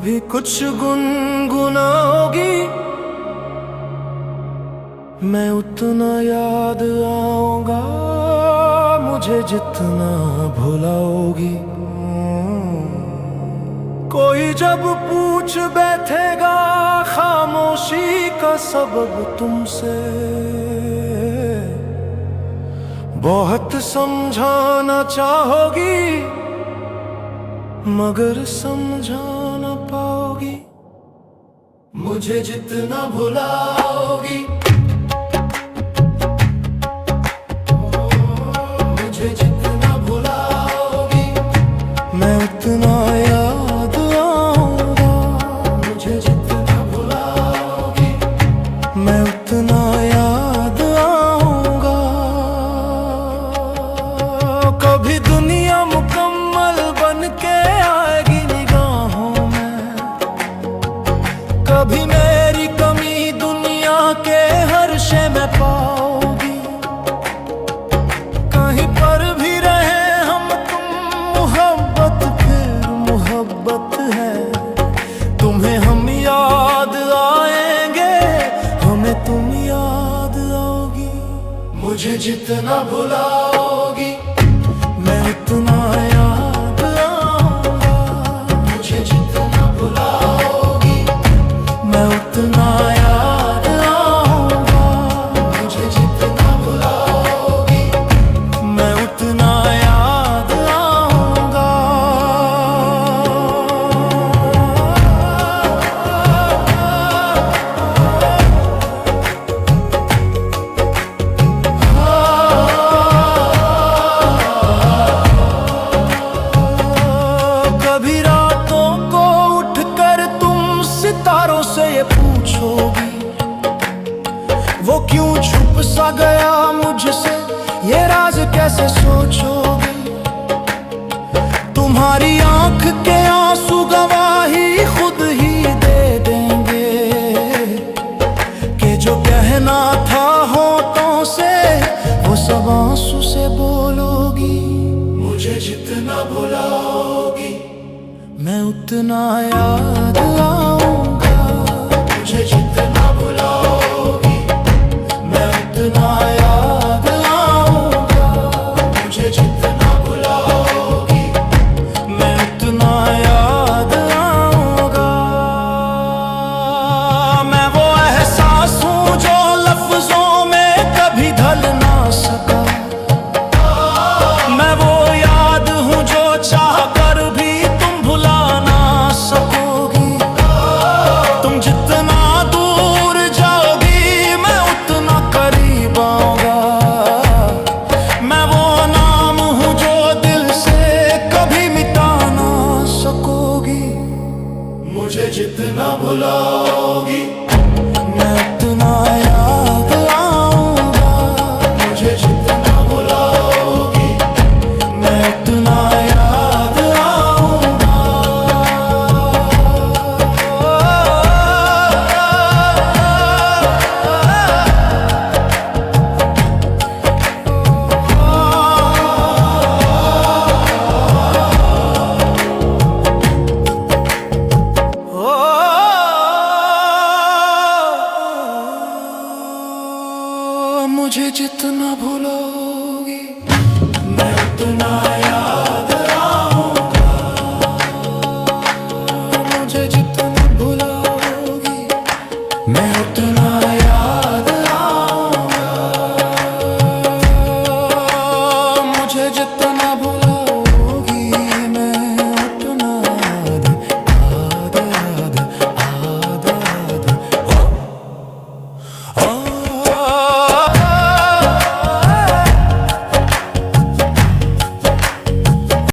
कभी कुछ गुनगुनाओगी, मैं उतना याद आऊंगा मुझे जितना भुलाओगी। कोई जब पूछ बैठेगा खामोशी का सबब तुमसे, बहुत समझाना चाहोगी मगर समझा ना पाओगी। मुझे जितना भुलाओगी, मुझे जितना भुलाओगी, मैं उतना याद आऊंगा। मुझे जितना भुलाओगी, मैं उतना याद आऊंगा। कभी दुनिया मुकम्मल बन के आएगी निगाहों में, कभी मेरी कमी दुनिया के हर शे में पाओगी। कहीं पर भी रहे हम तुम, मोहब्बत फिर मोहब्बत है। तुम्हें हम याद आएंगे, हमें तुम याद आओगी। मुझे जितना भुलाओगी, मैं उतना याद आऊंगा। मुझे जितना भुलाओगी, मैं उतना याद आऊंगा। मुझे जितना भुलाओगी, मैं उतना याद आऊंगा। कभी रातों को उठकर तुम सितारों से ये पूछोगी, वो क्यों छुप सा गया मुझसे, ये राज कैसे सोचोगी। तुम्हारी आंख के आंसू गवाही खुद ही दे देंगे कि जो कहना था होठों से वो सब आंसू से बोलोगी। मुझे जितना भुलाओगी, मैं उतना याद